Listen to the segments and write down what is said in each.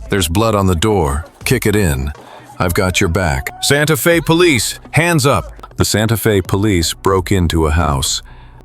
There's blood on the door. Kick it in. I've got your back. Santa Fe police, hands up! The Santa Fe police broke into a house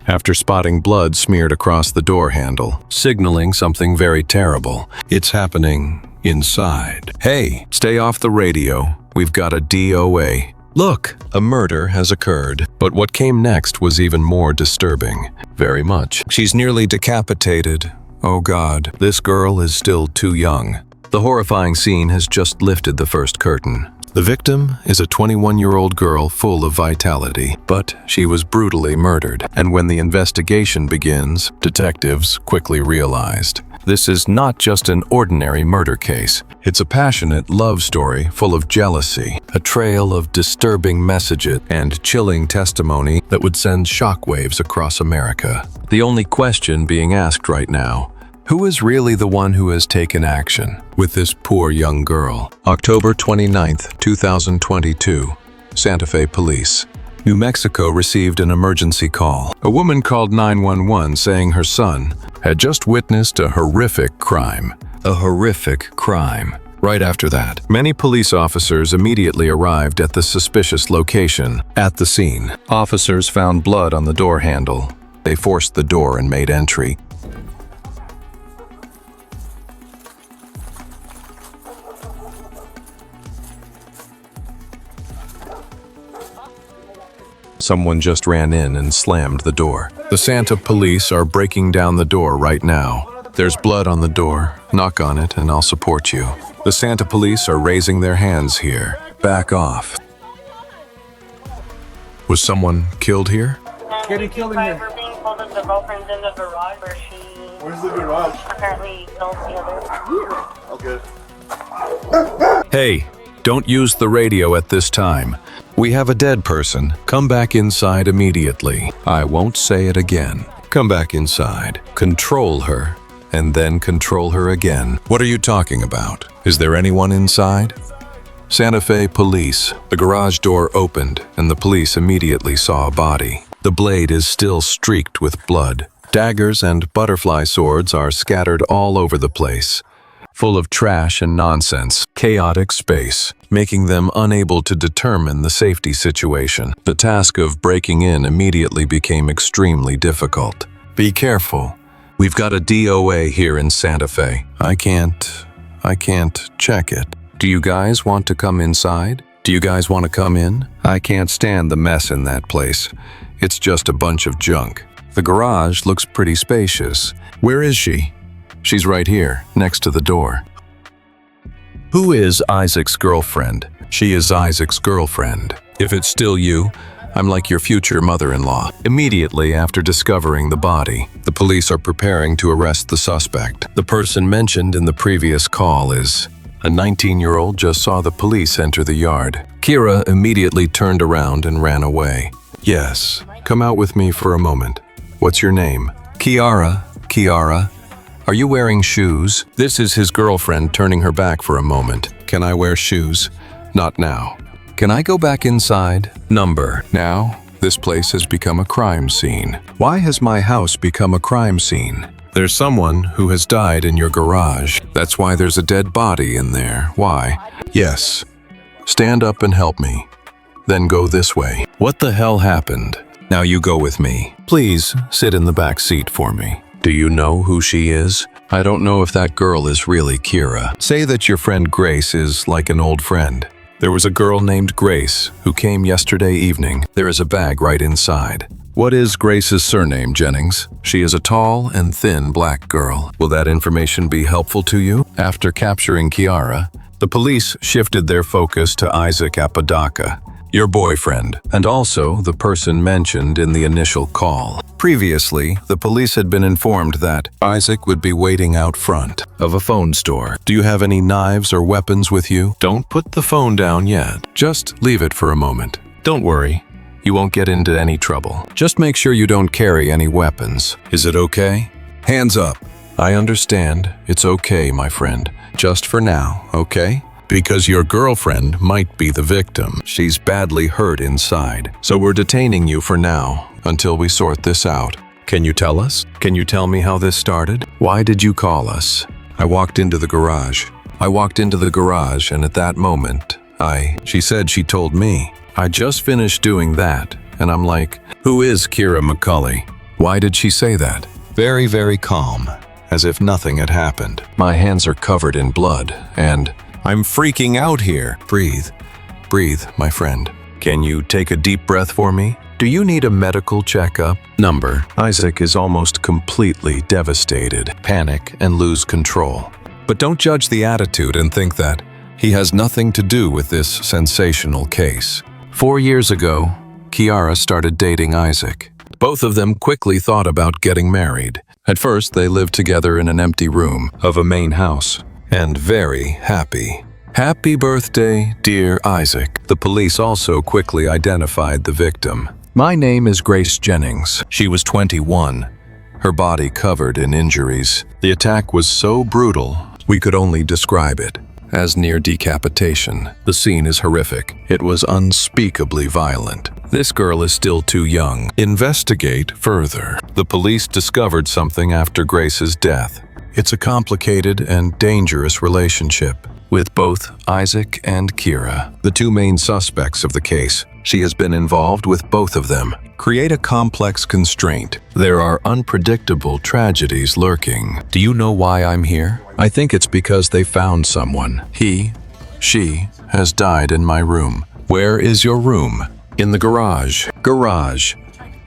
after spotting blood smeared across the door handle, signaling something very terrible. It's happening inside. Hey, stay off the radio. We've got a DOA. Look, a murder has occurred. But what came next was even more disturbing. Very much. She's nearly decapitated. Oh God, this girl is still too young. The horrifying scene has just lifted the first curtain. The victim is a 21-year-old girl full of vitality, but she was brutally murdered. And when the investigation begins, detectives quickly realized this is not just an ordinary murder case. It's a passionate love story full of jealousy, a trail of disturbing messages, and chilling testimony that would send shockwaves across America. The only question being asked right now: who is really the one who has taken action with this poor young girl? October 29th, 2022, Santa Fe Police. New Mexico received an emergency call. A woman called 911 saying her son had just witnessed a horrific crime. A horrific crime. Right after that, many police officers immediately arrived at the suspicious location. At the scene, officers found blood on the door handle. They forced the door and made entry. Someone just ran in and slammed the door. The Santa police are breaking down the door right now. There's blood on the door. Knock on it and I'll support you. The Santa police are raising their hands here. Back off. Was someone killed here? Getting killed in here. We're being told that the girlfriend's in the garage where she Where's the garage? apparently killed the other. Okay. Hey, don't use the radio at this time. We have a dead person. Come back inside immediately. I won't say it again. Come back inside. Control her, and then control her again. What are you talking about? Is there anyone inside? Santa Fe police. The garage door opened, and the police immediately saw a body. The blade is still streaked with blood. Daggers and butterfly swords are scattered all over the place, full of trash and nonsense. Chaotic space, making them unable to determine the safety situation. The task of breaking in immediately became extremely difficult. Be careful. We've got a DOA here in Santa Fe. I can't check it. Do you guys want to come inside? Do you guys want to come in? I can't stand the mess in that place. It's just a bunch of junk. The garage looks pretty spacious. Where is she? She's right here, next to the door. Who is Isaac's girlfriend? She is Isaac's girlfriend. If it's still you, I'm like your future mother-in-law. Immediately after discovering the body, the police are preparing to arrest the suspect. The person mentioned in the previous call is a 19-year-old just saw the police enter the yard. Kiera immediately turned around and ran away. Yes, come out with me for a moment. What's your name? Kiara. Are you wearing shoes? This is his girlfriend turning her back for a moment. Can I wear shoes? Not now. Can I go back inside? Number. Now, this place has become a crime scene. Why has my house become a crime scene? There's someone who has died in your garage. That's why there's a dead body in there. Why? Yes. Stand up and help me. Then go this way. What the hell happened? Now you go with me. Please sit in the back seat for me. Do you know who she is? I don't know if that girl is really Kiera. Say that your friend Grace is like an old friend. There was a girl named Grace who came yesterday evening. There is a bag right inside. What is Grace's surname, Jennings? She is a tall and thin black girl. Will that information be helpful to you? After capturing Kiara, the police shifted their focus to Isaac Apodaca, your boyfriend, and also the person mentioned in the initial call. Previously, the police had been informed that Isaac would be waiting out front of a phone store. Do you have any knives or weapons with you? Don't put the phone down yet. Just leave it for a moment. Don't worry. You won't get into any trouble. Just make sure you don't carry any weapons. Is it okay? Hands up. I understand. It's okay, my friend. Just for now, okay? Because your girlfriend might be the victim. She's badly hurt inside. So we're detaining you for now, until we sort this out. Can you tell us? Can you tell me how this started? Why did you call us? I walked into the garage. I walked into the garage, and at that moment, she said she told me. I just finished doing that, and I'm like, who is Kiera McCulley? Why did she say that? Very, very calm, as if nothing had happened. My hands are covered in blood, and I'm freaking out here. Breathe. Breathe, my friend. Can you take a deep breath for me? Do you need a medical checkup? Number. Isaac is almost completely devastated, panic, and lose control. But don't judge the attitude and think that he has nothing to do with this sensational case. 4 years ago, Kiera started dating Isaac. Both of them quickly thought about getting married. At first, they lived together in an empty room of a main house, and very happy. Happy birthday, dear Isaac. The police also quickly identified the victim. My name is Grace Jennings. She was 21, her body covered in injuries. The attack was so brutal, we could only describe it as near decapitation. The scene is horrific. It was unspeakably violent. This girl is still too young. Investigate further. The police discovered something after Grace's death. It's a complicated and dangerous relationship with both Isaac and Kiera, the two main suspects of the case. She has been involved with both of them. Create a complex constraint. There are unpredictable tragedies lurking. Do you know why I'm here? I think it's because they found someone. She has died in my room. Where is your room? In the garage. Garage.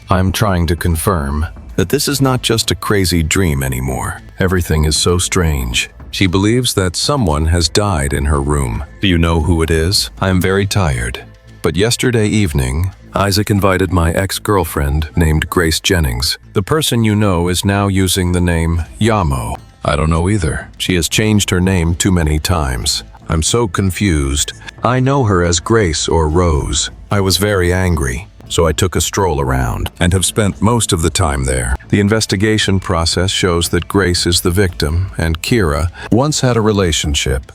I'm trying to confirm that this is not just a crazy dream anymore. Everything is so strange. She believes that someone has died in her room. Do you know who it is? I am very tired. But yesterday evening, Isaac invited my ex-girlfriend named Grace Jennings. The person you know is now using the name Yamo. I don't know either. She has changed her name too many times. I'm so confused. I know her as Grace or Rose. I was very angry, so I took a stroll around and have spent most of the time there. The investigation process shows that Grace is the victim and Kiera once had a relationship.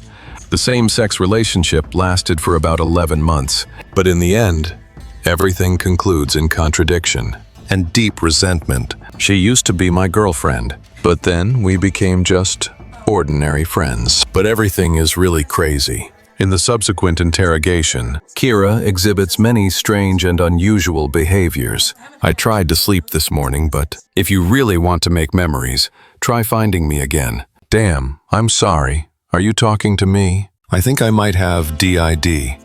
The same-sex relationship lasted for about 11 months, but in the end, everything concludes in contradiction and deep resentment. She used to be my girlfriend, but then we became just ordinary friends. But everything is really crazy. In the subsequent interrogation, Kiera exhibits many strange and unusual behaviors. I tried to sleep this morning, but if you really want to make memories, try finding me again. Damn, I'm sorry. Are you talking to me? I think I might have DID,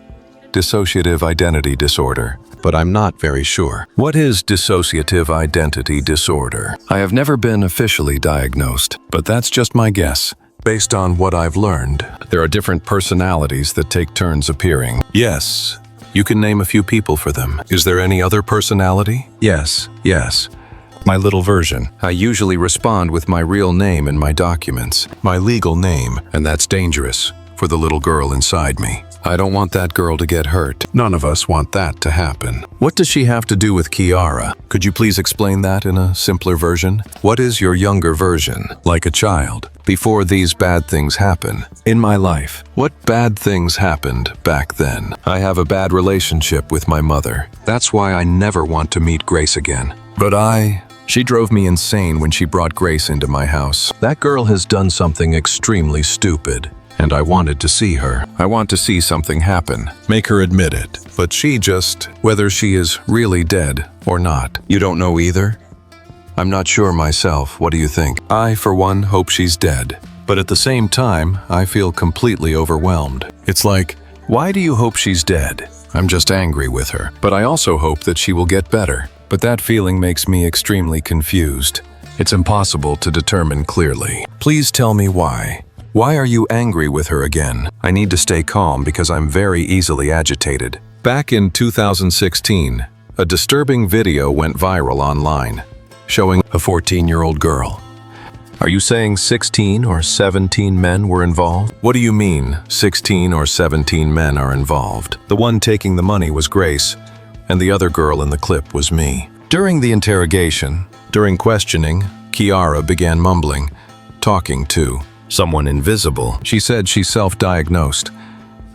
dissociative identity disorder, but I'm not very sure. What is dissociative identity disorder? I have never been officially diagnosed, but that's just my guess. Based on what I've learned, there are different personalities that take turns appearing. Yes, you can name a few people for them. Is there any other personality? Yes. My little version. I usually respond with my real name in my documents, my legal name, and that's dangerous for the little girl inside me. I don't want that girl to get hurt. None of us want that to happen. What does she have to do with Kiera? Could you please explain that in a simpler version? What is your younger version, like a child, before these bad things happen? In my life, what bad things happened back then? I have a bad relationship with my mother. That's why I never want to meet Grace again. But she drove me insane when she brought Grace into my house. That girl has done something extremely stupid. And I wanted to see her. I want to see something happen. Make her admit it. But whether she is really dead or not. You don't know either? I'm not sure myself. What do you think? I, for one, hope she's dead. But at the same time, I feel completely overwhelmed. It's like, why do you hope she's dead? I'm just angry with her. But I also hope that she will get better. But that feeling makes me extremely confused. It's impossible to determine clearly. Please tell me why. Why are you angry with her again? I need to stay calm because I'm very easily agitated. Back in 2016, a disturbing video went viral online, showing a 14-year-old girl. Are you saying 16 or 17 men were involved? What do you mean, 16 or 17 men are involved? The one taking the money was Grace, and the other girl in the clip was me. During the interrogation, during questioning, Kiera began mumbling, talking to someone invisible. She said she self-diagnosed.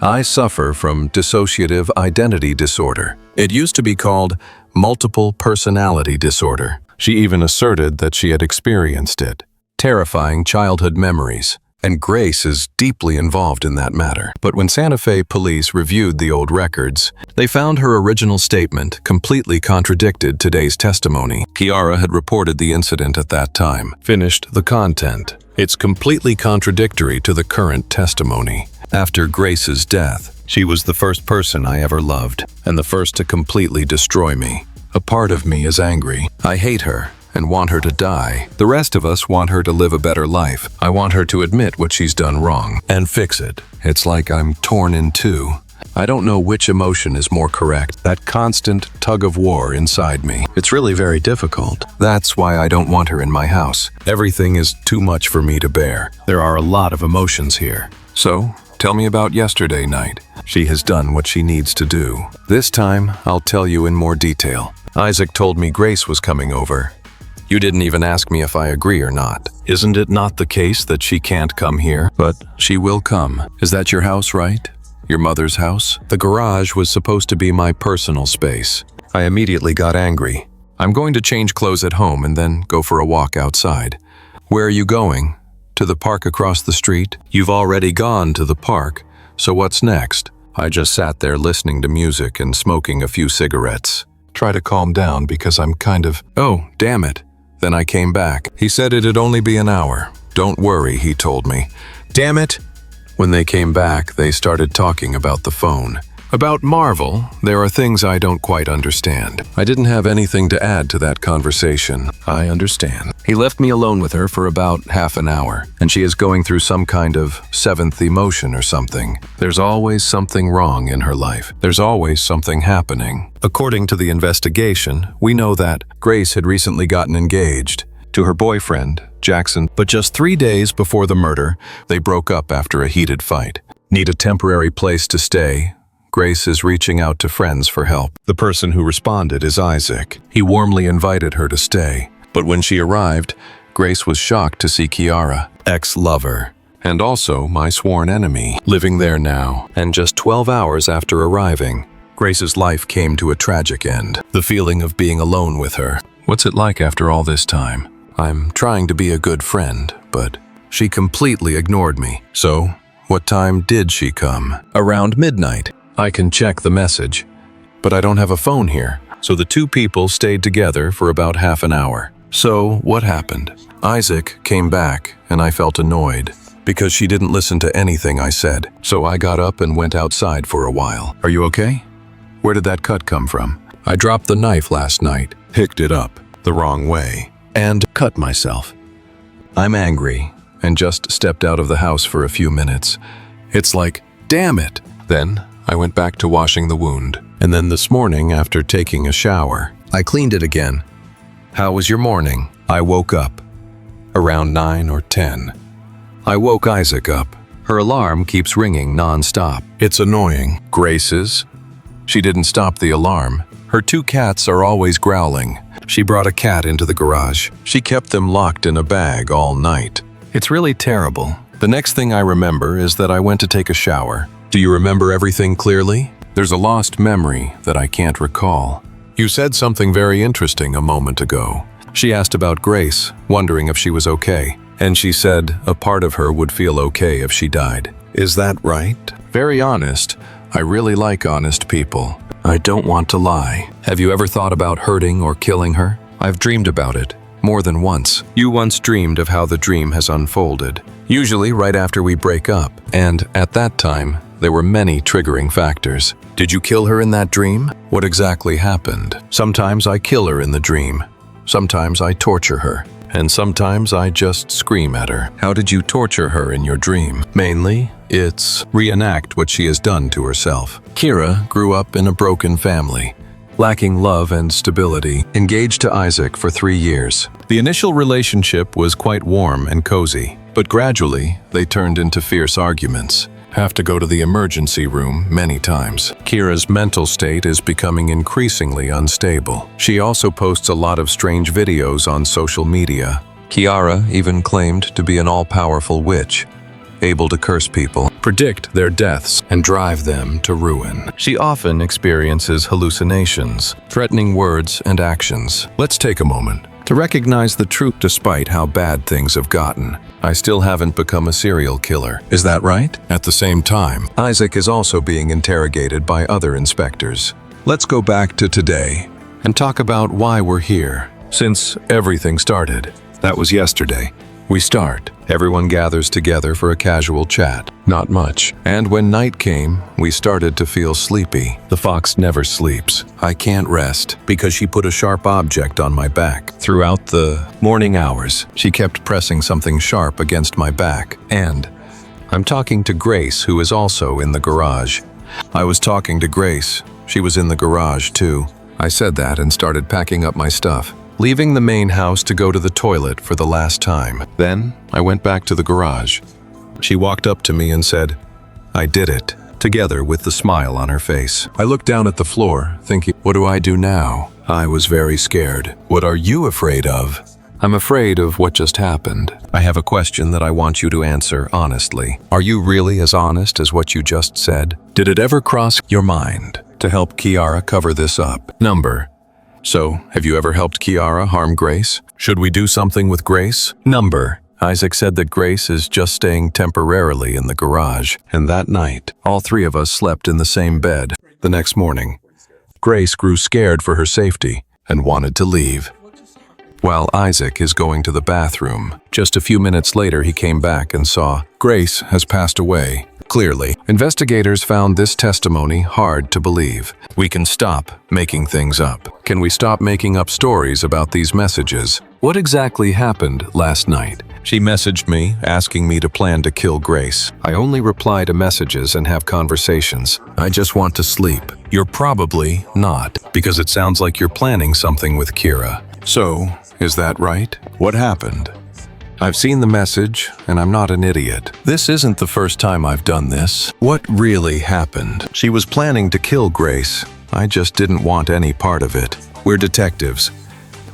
I suffer from dissociative identity disorder. It used to be called multiple personality disorder. She even asserted that she had experienced it. Terrifying childhood memories. and Grace is deeply involved in that matter. But when Santa Fe police reviewed the old records, they found her original statement completely contradicted today's testimony. Kiera had reported the incident at that time, finished the content. It's completely contradictory to the current testimony. After Grace's death, she was the first person I ever loved, and the first to completely destroy me. A part of me is angry. I hate her and want her to die. The rest of us want her to live a better life. I want her to admit what she's done wrong and fix it. It's like I'm torn in two. I don't know which emotion is more correct. That constant tug of war inside me. It's really very difficult. That's why I don't want her in my house. Everything is too much for me to bear. There are a lot of emotions here. So, tell me about yesterday night. She has done what she needs to do. This time, I'll tell you in more detail. Isaac told me Grace was coming over. You didn't even ask me if I agree or not. Isn't it not the case that she can't come here? But she will come. Is that your house, right? Your mother's house? The garage was supposed to be my personal space. I immediately got angry. I'm going to change clothes at home and then go for a walk outside. Where are you going? To the park across the street? You've already gone to the park, so what's next? I just sat there listening to music and smoking a few cigarettes. Try to calm down because I'm kind of... Oh, damn it. Then I came back. He said it'd only be an hour. Don't worry, he told me. Damn it! When they came back, they started talking about the phone. About Marvel, there are things I don't quite understand. I didn't have anything to add to that conversation. I understand. He left me alone with her for about half an hour, and she is going through some kind of seventh emotion or something. There's always something wrong in her life. There's always something happening. According to the investigation, we know that Grace had recently gotten engaged to her boyfriend, Jackson, but just 3 days before the murder, they broke up after a heated fight. Need a temporary place to stay? Grace is reaching out to friends for help. The person who responded is Isaac. He warmly invited her to stay. But when she arrived, Grace was shocked to see Kiera, ex-lover, and also my sworn enemy, living there now. And just 12 hours after arriving, Grace's life came to a tragic end. The feeling of being alone with her. What's it like after all this time? I'm trying to be a good friend, but she completely ignored me. So, what time did she come? Around midnight. I can check the message, but I don't have a phone here. So the two people stayed together for about half an hour. So what happened? Isaac came back and I felt annoyed because she didn't listen to anything I said. So I got up and went outside for a while. Are you okay? Where did that cut come from? I dropped the knife last night, picked it up the wrong way, and cut myself. I'm angry and just stepped out of the house for a few minutes. It's like, damn it. Then I went back to washing the wound. And then this morning, after taking a shower, I cleaned it again. How was your morning? I woke up around 9 or 10. I woke Isaac up. Her alarm keeps ringing non-stop. It's annoying. Grace's? She didn't stop the alarm. Her 2 cats are always growling. She brought a cat into the garage. She kept them locked in a bag all night. It's really terrible. The next thing I remember is that I went to take a shower. Do you remember everything clearly? There's a lost memory that I can't recall. You said something very interesting a moment ago. She asked about Grace, wondering if she was okay. And she said a part of her would feel okay if she died. Is that right? Very honest. I really like honest people. I don't want to lie. Have you ever thought about hurting or killing her? I've dreamed about it. More than once. You once dreamed of how the dream has unfolded. Usually right after we break up. And at that time, there were many triggering factors. Did you kill her in that dream? What exactly happened? Sometimes I kill her in the dream. Sometimes I torture her. And sometimes I just scream at her. How did you torture her in your dream? Mainly, it's reenact what she has done to herself. Kiera grew up in a broken family, lacking love and stability, engaged to Isaac for 3 years. The initial relationship was quite warm and cozy, but gradually they turned into fierce arguments. Have to go to the emergency room many times. Kiera's mental state is becoming increasingly unstable. She also posts a lot of strange videos on social media. Kiera even claimed to be an all-powerful witch, able to curse people, predict their deaths, and drive them to ruin. She often experiences hallucinations, threatening words and actions. Let's take a moment to recognize the truth despite how bad things have gotten. I still haven't become a serial killer. Is that right? At the same time, Isaac is also being interrogated by other inspectors. Let's go back to today and talk about why we're here. Since everything started, that was yesterday. We start. Everyone gathers together for a casual chat. Not much. And when night came, we started to feel sleepy. The fox never sleeps. I can't rest because she put a sharp object on my back. Throughout the morning hours, she kept pressing something sharp against my back. And I'm talking to Grace, who is also in the garage. I was talking to Grace. She was in the garage too. I said that and started packing up my stuff, leaving the main house to go to the toilet for the last time. Then I went back to the garage. She walked up to me and said, "I did it," together with the smile on her face. I looked down at the floor, thinking, what do I do now? I was very scared. What are you afraid of? I'm afraid of what just happened. I have a question that I want you to answer honestly. Are you really as honest as what you just said? Did it ever cross your mind to help Kiera cover this up? Number. So, have you ever helped Kiera harm Grace? Should we do something with Grace? Number. Isaac said that Grace is just staying temporarily in the garage, and that night, all three of us slept in the same bed. The next morning, Grace grew scared for her safety and wanted to leave. While Isaac is going to the bathroom, just a few minutes later he came back and saw Grace has passed away. Clearly, investigators found this testimony hard to believe. We can stop making things up. Can we stop making up stories about these messages? What exactly happened last night? She messaged me, asking me to plan to kill Grace. I only reply to messages and have conversations. I just want to sleep. You're probably not, because it sounds like you're planning something with Kiera. So, is that right? What happened? I've seen the message, and I'm not an idiot. This isn't the first time I've done this. What really happened? She was planning to kill Grace. I just didn't want any part of it. We're detectives,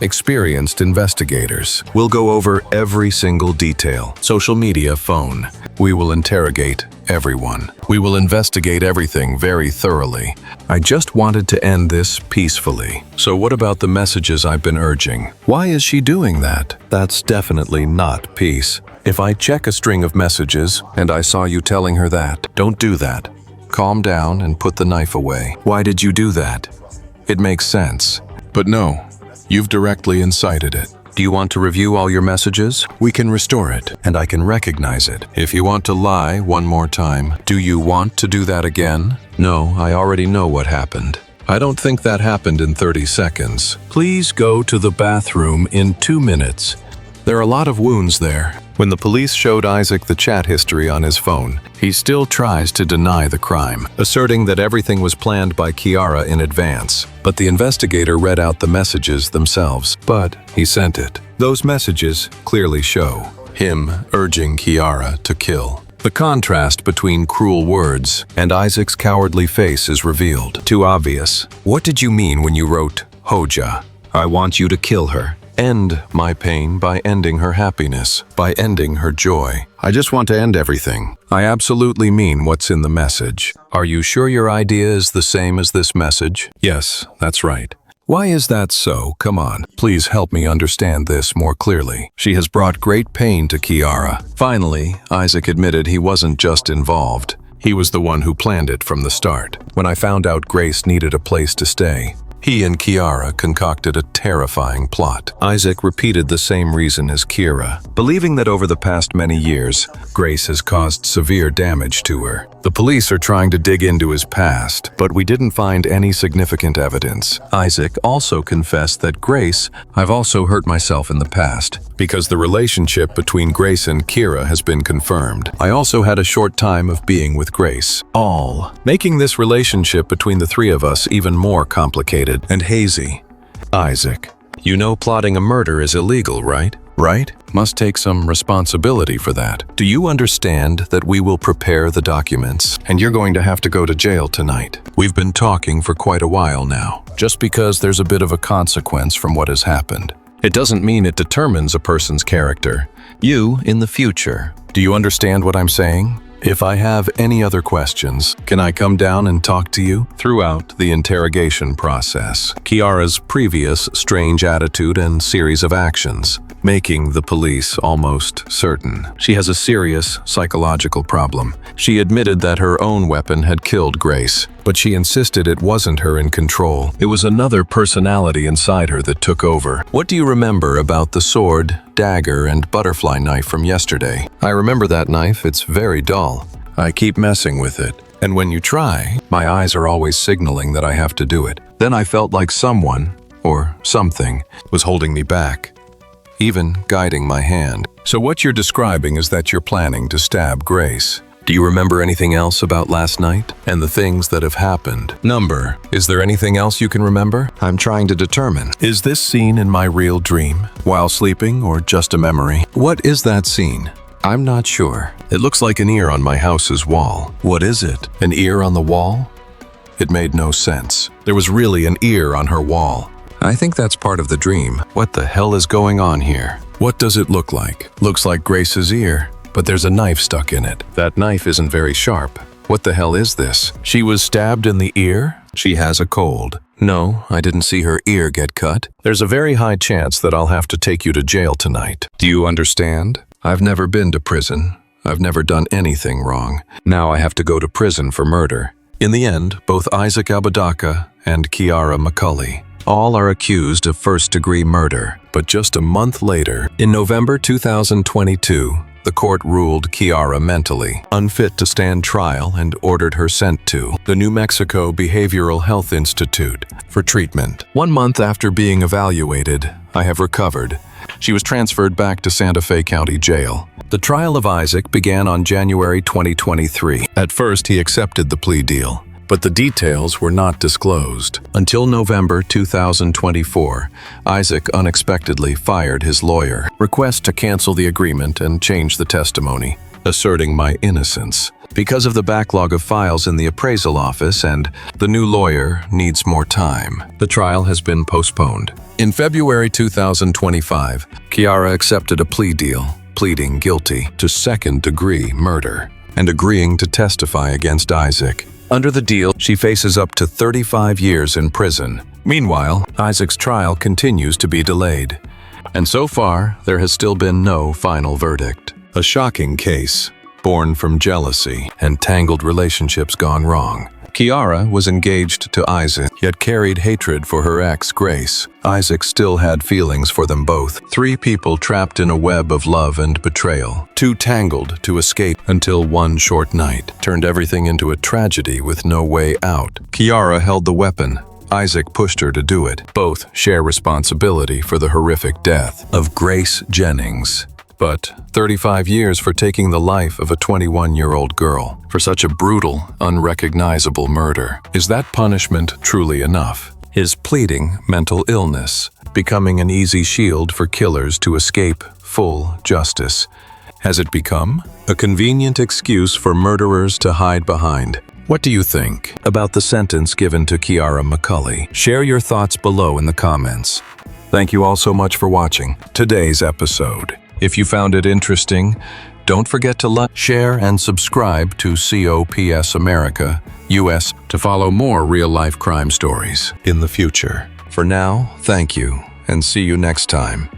experienced investigators. We'll go over every single detail. Social media, phone. We will interrogate everyone. We will investigate everything very thoroughly. I just wanted to end this peacefully. So what about the messages I've been urging? Why is she doing that? That's definitely not peace. If I check a string of messages and I saw you telling her that, don't do that. Calm down and put the knife away. Why did you do that? It makes sense. But no, you've directly incited it. Do you want to review all your messages? We can restore it, and I can recognize it. If you want to lie one more time, do you want to do that again? No, I already know what happened. I don't think that happened in 30 seconds. Please go to the bathroom in 2 minutes. There are a lot of wounds there. When the police showed Isaac the chat history on his phone, he still tries to deny the crime, asserting that everything was planned by Kiera in advance. But the investigator read out the messages themselves, but he sent it. Those messages clearly show him urging Kiera to kill. The contrast between cruel words and Isaac's cowardly face is revealed. Too obvious. What did you mean when you wrote, Hoja? I want you to kill her. End my pain by ending her happiness, by ending her joy. I just want to end everything. I absolutely mean what's in the message. Are you sure your idea is the same as this message? Yes, that's right. Why is that so? Come on, please help me understand this more clearly. She has brought great pain to Kiera. Finally, Isaac admitted he wasn't just involved. He was the one who planned it from the start. When I found out Grace needed a place to stay, he and Kiera concocted a terrifying plot. Isaac repeated the same reason as Kiera, believing that over the past many years, Grace has caused severe damage to her. The police are trying to dig into his past, but we didn't find any significant evidence. Isaac also confessed that Grace, I've also hurt myself in the past, because the relationship between Grace and Kiera has been confirmed. I also had a short time of being with Grace, all making this relationship between the three of us even more complicated and hazy. Isaac, you know plotting a murder is illegal, right? Right? Must take some responsibility for that. Do you understand that we will prepare the documents, and you're going to have to go to jail tonight? We've been talking for quite a while now. Just because there's a bit of a consequence from what has happened, it doesn't mean it determines a person's character. You, in the future. Do you understand what I'm saying? If I have any other questions, can I come down and talk to you? Throughout the interrogation process, Kiera's previous strange attitude and series of actions, making the police almost certain she has a serious psychological problem. She admitted that her own weapon had killed Grace, but she insisted it wasn't her in control. It was another personality inside her that took over. What do you remember about the sword, dagger, and butterfly knife from yesterday? I remember that knife. It's very dull. I keep messing with it. And when you try, my eyes are always signaling that I have to do it. Then I felt like someone, or something, was holding me back, even guiding my hand. So what you're describing is that you're planning to stab Grace. Do you remember anything else about last night and the things that have happened? Number, is there anything else you can remember? I'm trying to determine. Is this scene in my real dream, while sleeping, or just a memory? What is that scene? I'm not sure. It looks like an ear on my house's wall. What is it? An ear on the wall? It made no sense. There was really an ear on her wall. I think that's part of the dream. What the hell is going on here? What does it look like? Looks like Grace's ear, but there's a knife stuck in it. That knife isn't very sharp. What the hell is this? She was stabbed in the ear? She has a cold. No, I didn't see her ear get cut. There's a very high chance that I'll have to take you to jail tonight. Do you understand? I've never been to prison. I've never done anything wrong. Now I have to go to prison for murder. In the end, both Isaac Apodaca and Kiera McCulley all are accused of first-degree murder. But just a month later, in November 2022, the court ruled Kiera mentally unfit to stand trial and ordered her sent to the New Mexico Behavioral Health Institute for treatment. 1 month after being evaluated, I have recovered. She was transferred back to Santa Fe County Jail. The trial of Isaac began on January 2023. At first, he accepted the plea deal, but the details were not disclosed. Until November 2024, Isaac unexpectedly fired his lawyer, request to cancel the agreement and change the testimony, asserting my innocence. Because of the backlog of files in the appraisal office and the new lawyer needs more time, the trial has been postponed. In February 2025, Kiera accepted a plea deal, pleading guilty to second-degree murder and agreeing to testify against Isaac. Under the deal, she faces up to 35 years in prison. Meanwhile, Isaac's trial continues to be delayed. And so far, there has still been no final verdict. A shocking case, born from jealousy and tangled relationships gone wrong. Kiera was engaged to Isaac, yet carried hatred for her ex, Grace. Isaac still had feelings for them both. 3 people trapped in a web of love and betrayal. 2 tangled to escape until one short night turned everything into a tragedy with no way out. Kiera held the weapon. Isaac pushed her to do it. Both share responsibility for the horrific death of Grace Jennings. But 35 years for taking the life of a 21-year-old girl for such a brutal, unrecognizable murder. Is that punishment truly enough? Is pleading mental illness becoming an easy shield for killers to escape full justice? Has it become a convenient excuse for murderers to hide behind? What do you think about the sentence given to Kiera McCulley? Share your thoughts below in the comments. Thank you all so much for watching today's episode. If you found it interesting, don't forget to like, share, and subscribe to COPS America, US to follow more real-life crime stories in the future. For now, thank you, and see you next time.